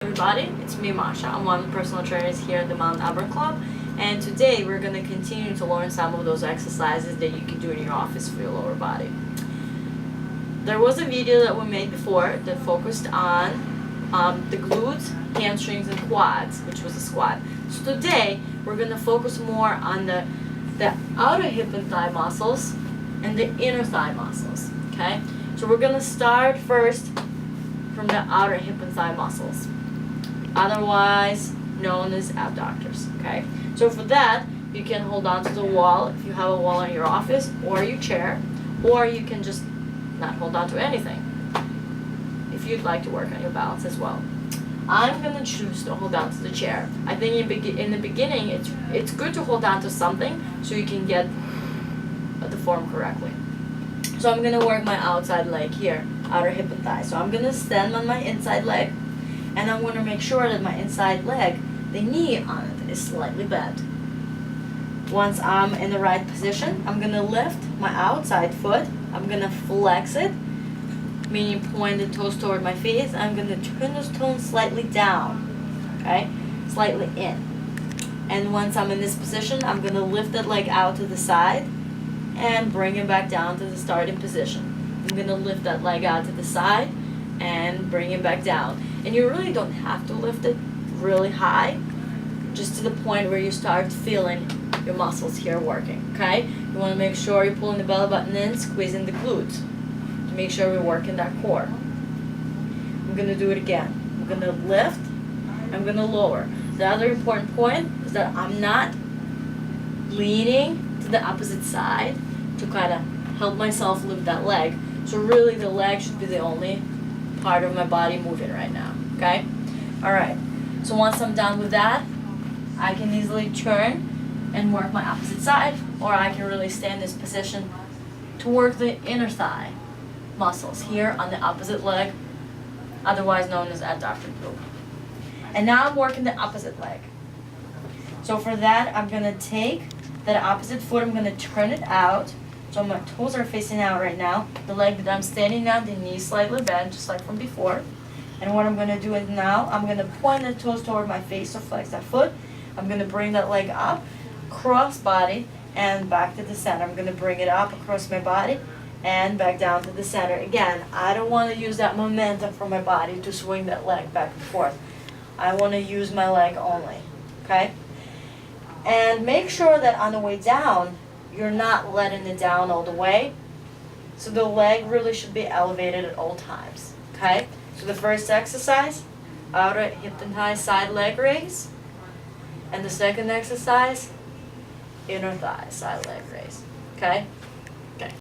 Everybody, it's me Masha. I'm one of the personal trainers here at the Mount Auburn Club, and today we're going to continue to learn some of those exercises that you can do in your office for your lower body. There was a video that we made before that focused on the glutes, hamstrings, and quads, which was a squat. So today we're going to focus more on the outer hip and thigh muscles and the inner thigh muscles. Okay, so we're going to start first from the outer hip and thigh muscles, otherwise known as abductors. Okay, so for that you can hold on to the wall if you have a wall in your office or your chair, or you can just not hold on to anything if you'd like to work on your balance as well. I'm gonna choose to hold on to the chair. I think in the beginning it's good to hold on to something so you can get the form correctly. So I'm gonna work my outside leg here, outer hip and thigh. So I'm gonna stand on my inside leg, and I'm gonna make sure that my inside leg, the knee on it, is slightly bent. Once I'm in the right position, I'm gonna lift my outside foot. I'm gonna flex it, meaning point the toes toward my face. I'm gonna turn those toes slightly down, okay, slightly in. And once I'm in this position, I'm gonna lift that leg out to the side and bring it back down to the starting position. I'm gonna lift that leg out to the side and bring it back down. And you really don't have to lift it really high, just to the point where you start feeling your muscles here working, okay? You wanna make sure you're pulling the belly button in, squeezing the glutes to make sure we're working that core. I'm gonna do it again. I'm gonna lift, I'm gonna lower. The other important point is that I'm not leaning to the opposite side to kind of help myself lift that leg. So really the leg should be the only part of my body moving right now, okay? All right, so once I'm done with that, I can easily turn and work my opposite side, or I can really stay in this position to work the inner thigh muscles here on the opposite leg, otherwise known as adductor group. And now I'm working the opposite leg. So for that, I'm gonna take that opposite foot, I'm gonna turn it out. So my toes are facing out right now. The leg that I'm standing on, the knee slightly bent, just like from before. And what I'm gonna do is now, I'm gonna point the toes toward my face, so flex that foot. I'm gonna bring that leg up, cross body, and back to the center. I'm gonna bring it up across my body and back down to the center. Again, I don't wanna use that momentum from my body to swing that leg back and forth. I wanna use my leg only, okay? And make sure that on the way down, you're not letting it down all the way. So the leg really should be elevated at all times, okay? So the first exercise, outer hip and thigh side leg raise. And the second exercise, inner thigh side leg raise, okay?